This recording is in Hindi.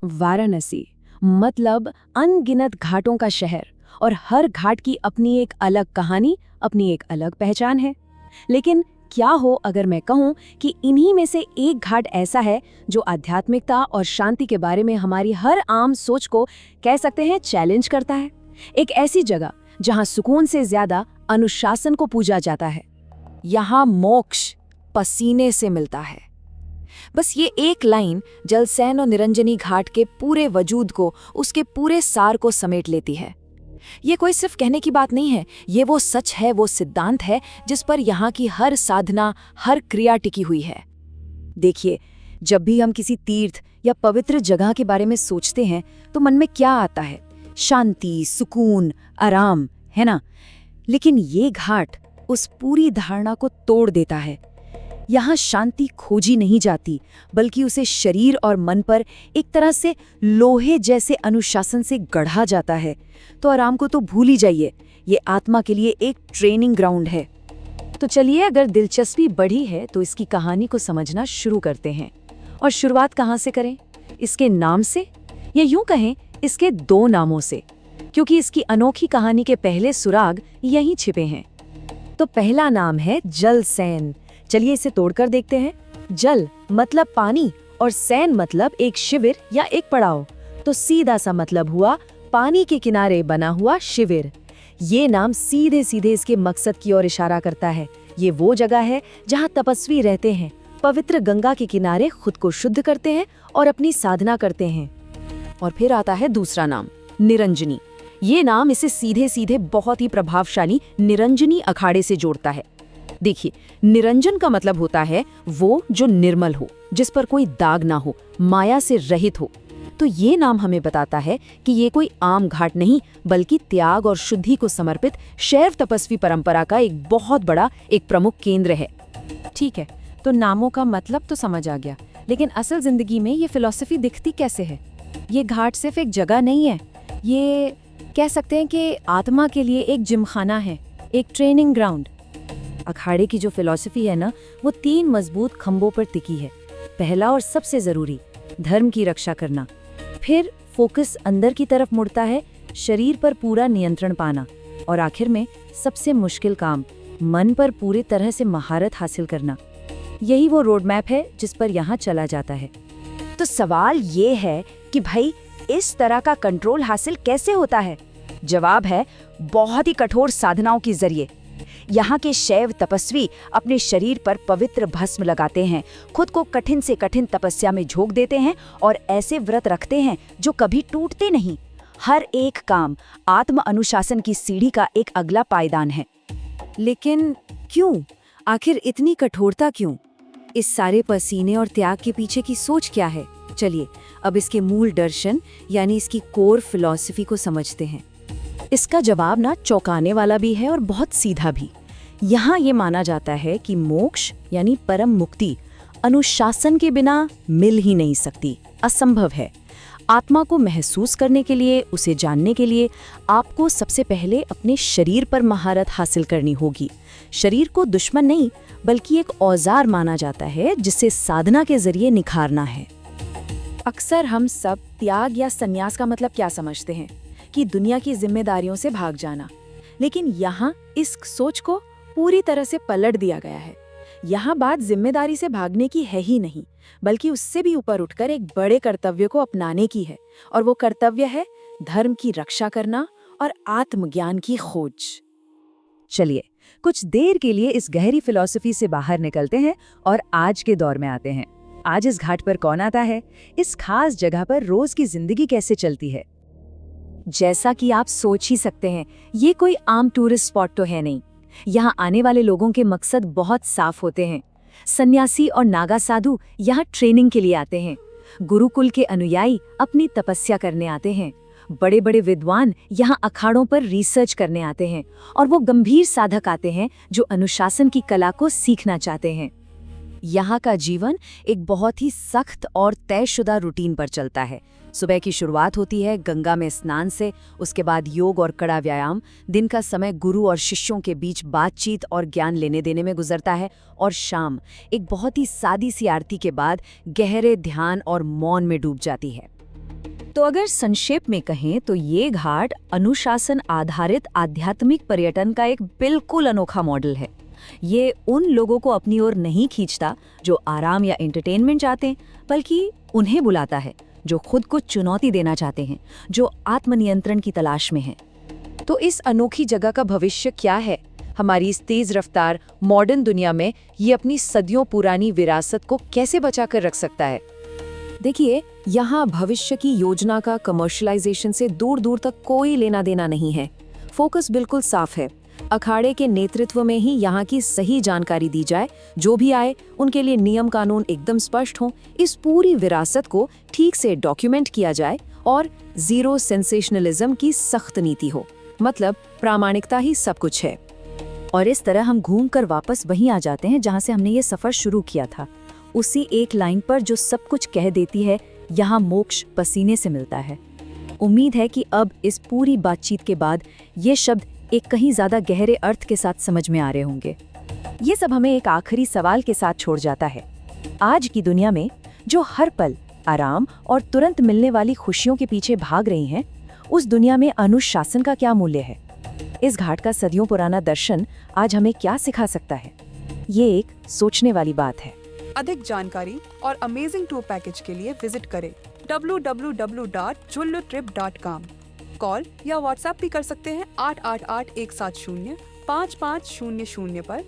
वाराणसी मतलब अनगिनत घाटों का शहर, और हर घाट की अपनी एक अलग कहानी, अपनी एक अलग पहचान है। लेकिन क्या हो अगर मैं कहूं कि इन्हीं में से एक घाट ऐसा है जो आध्यात्मिकता और शांति के बारे में हमारी हर आम सोच को, कह सकते हैं, चैलेंज करता है। एक ऐसी जगह जहां सुकून से ज्यादा अनुशासन को पूजा जाता है। यहाँ मोक्ष पसीने से मिलता है। बस ये एक लाइन जलसैन और निरंजनी घाट के पूरे वजूद को, उसके पूरे सार को समेट लेती है। ये कोई सिर्फ कहने की बात नहीं है, ये वो सच है, वो सिद्धांत है जिस पर यहाँ की हर साधना, हर क्रिया टिकी हुई है। देखिए, जब भी हम किसी तीर्थ या पवित्र जगह के बारे में सोचते हैं तो मन में क्या आता है? शांति, सुकून, आराम, है ना? लेकिन ये घाट उस पूरी धारणा को तोड़ देता है। यहाँ शांति खोजी नहीं जाती, बल्कि उसे शरीर और मन पर एक तरह से लोहे जैसे अनुशासन से गढ़ा जाता है। तो आराम को तो भूल ही जाइए, ये आत्मा के लिए एक ट्रेनिंग ग्राउंड है। तो चलिए, अगर दिलचस्पी बढ़ी है तो इसकी कहानी को समझना शुरू करते हैं। और शुरुआत कहाँ से करें? इसके नाम से, या यूं कहें इसके दो नामों से, क्योंकि इसकी अनोखी कहानी के पहले सुराग यहीं छिपे हैं। तो पहला नाम है जलसैन। चलिए इसे तोड़कर देखते हैं। जल मतलब पानी और सैन मतलब एक शिविर या एक पड़ाव। तो सीधा सा मतलब हुआ पानी के किनारे बना हुआ शिविर। ये नाम सीधे सीधे इसके मकसद की ओर इशारा करता है। ये वो जगह है जहाँ तपस्वी रहते हैं, पवित्र गंगा के किनारे खुद को शुद्ध करते हैं और अपनी साधना करते हैं। और फिर आता है दूसरा नाम, निरंजनी। ये नाम इसे सीधे सीधे बहुत ही प्रभावशाली निरंजनी अखाड़े से जोड़ता है। देखिए, निरंजन का मतलब होता है वो जो निर्मल हो, जिस पर कोई दाग ना हो, माया से रहित हो। तो ये नाम हमें बताता है कि ये कोई आम घाट नहीं, बल्कि त्याग और शुद्धि को समर्पित शैव तपस्वी परंपरा का एक बहुत बड़ा, एक प्रमुख केंद्र है। ठीक है, तो नामों का मतलब तो समझ आ गया, लेकिन असल जिंदगी में ये फिलॉसफी दिखती कैसे है? ये घाट सिर्फ एक जगह नहीं है, ये कह सकते हैं कि आत्मा के लिए एक जिमखाना है, एक ट्रेनिंग ग्राउंड। अखाड़े की जो फिलॉसफी है ना, वो 3 मजबूत खंभों पर टिकी है। पहला और सबसे जरूरी, धर्म की रक्षा करना। फिर फोकस अंदर की तरफ मुड़ता है, शरीर पर पूरा नियंत्रण पाना। और आखिर में सबसे मुश्किल काम, मन पर पूरी तरह से महारत हासिल करना। यही वो रोड मैप है जिस पर यहाँ चला जाता है। तो सवाल ये है कि भाई, इस तरह का कंट्रोल हासिल कैसे होता है? जवाब है, बहुत ही कठोर साधनाओं के जरिए। यहाँ के शैव तपस्वी अपने शरीर पर पवित्र भस्म लगाते हैं, खुद को कठिन से कठिन तपस्या में झोंक देते हैं और ऐसे व्रत रखते हैं जो कभी टूटते नहीं। हर एक काम आत्म अनुशासन की सीढ़ी का एक अगला पायदान है। लेकिन क्यों? आखिर इतनी कठोरता क्यों? इस सारे पसीने और त्याग के पीछे की सोच क्या है? चलिए अब इसके मूल दर्शन यानी इसकी कोर फिलॉसफी को समझते हैं। इसका जवाब ना चौंकाने वाला भी है और बहुत सीधा भी। यहाँ ये माना जाता है कि मोक्ष यानी परम मुक्ति अनुशासन के बिना मिल ही नहीं सकती, असंभव है। आत्मा को महसूस करने के लिए, उसे जानने के लिए आपको सबसे पहले अपने शरीर पर महारत हासिल करनी होगी। शरीर को दुश्मन नहीं, बल्कि एक औजार माना जाता है जिसे साधना के जरिए निखारना है। अक्सर हम सब त्याग या संन्यास का मतलब क्या समझते हैं कि दुनिया की जिम्मेदारियों से भाग जाना। लेकिन यहाँ इस सोच को पूरी तरह से पलट दिया गया है। यहाँ बात जिम्मेदारी से भागने की है ही नहीं, बल्कि उससे भी ऊपर उठकर एक बड़े कर्तव्य को अपनाने की है। और वो कर्तव्य है धर्म की रक्षा करना और आत्मज्ञान की खोज। चलिए कुछ देर के लिए इस गहरी फिलॉसफी से बाहर निकलते हैं और आज के दौर में आते हैं। आज इस घाट पर कौन आता है? इस खास जगह पर रोज की जिंदगी कैसे चलती है? जैसा कि आप सोच ही सकते हैं, ये कोई आम टूरिस्ट स्पॉट तो है नहीं। यहाँ आने वाले लोगों के मकसद बहुत साफ होते हैं। सन्यासी और नागा साधु यहाँ ट्रेनिंग के लिए आते हैं। गुरुकुल के अनुयायी अपनी तपस्या करने आते हैं। बड़े बड़े विद्वान यहाँ अखाड़ों पर रिसर्च करने आते हैं। और वो गंभीर साधक आते हैं जो अनुशासन की कला को सीखना चाहते हैं। यहाँ का जीवन एक बहुत ही सख्त और तयशुदा रूटीन पर चलता है। सुबह की शुरुआत होती है गंगा में स्नान से, उसके बाद योग और कड़ा व्यायाम। दिन का समय गुरु और शिष्यों के बीच बातचीत और ज्ञान लेने देने में गुजरता है, और शाम एक बहुत ही सादी सी आरती के बाद गहरे ध्यान और मौन में डूब जाती है। तो अगर संक्षेप में कहें तो ये घाट अनुशासन आधारित आध्यात्मिक पर्यटन का एक बिल्कुल अनोखा मॉडल है। ये उन लोगों को अपनी ओर नहीं खींचता जो आराम या एंटरटेनमेंट चाहते हैं, बल्कि उन्हें बुलाता है जो खुद को चुनौती देना चाहते हैं, जो आत्मनियंत्रण की तलाश में हैं। तो इस अनोखी जगह का भविष्य क्या है? हमारी इस तेज रफ्तार मॉडर्न दुनिया में ये अपनी सदियों पुरानी विरासत को कैसे बचा कर रख सकता है? देखिए, यहाँ भविष्य की योजना का कमर्शियलाइजेशन से दूर दूर तक कोई लेना देना नहीं है। फोकस बिल्कुल साफ है। अखाड़े के नेतृत्व में ही यहाँ की सही जानकारी दी जाए, जो भी आए उनके लिए नियम कानून एकदम स्पष्ट हों, इस पूरी विरासत को ठीक से डॉक्यूमेंट किया जाए और जीरो सेंसेशनलिज्म की सख्त नीति हो। मतलब प्रामाणिकता ही सब कुछ है। और इस तरह हम घूम कर वापस वहीं आ जाते हैं जहाँ से हमने ये सफ़र शुरू किया था, उसी एक लाइन पर जो सब कुछ कह देती है, यहाँ मोक्ष पसीने से मिलता है। उम्मीद है कि अब इस पूरी बातचीत के बाद ये शब्द एक कहीं ज़्यादा गहरे अर्थ के साथ समझ में आ रहे होंगे। ये सब हमें एक आखिरी सवाल के साथ छोड़ जाता है। आज की दुनिया में जो हर पल आराम और तुरंत मिलने वाली खुशियों के पीछे भाग रही हैं, उस दुनिया में अनुशासन का क्या मूल्य है? इस घाट का सदियों पुराना दर्शन आज हमें क्या सिखा सकता है? ये एक सोचने वाली बात है। अधिक जानकारी और अमेजिंग टूर पैकेज के लिए विजिट करें www.jullutrip.com। कॉल या व्हाट्सएप भी कर सकते हैं 888-170-5500 पर।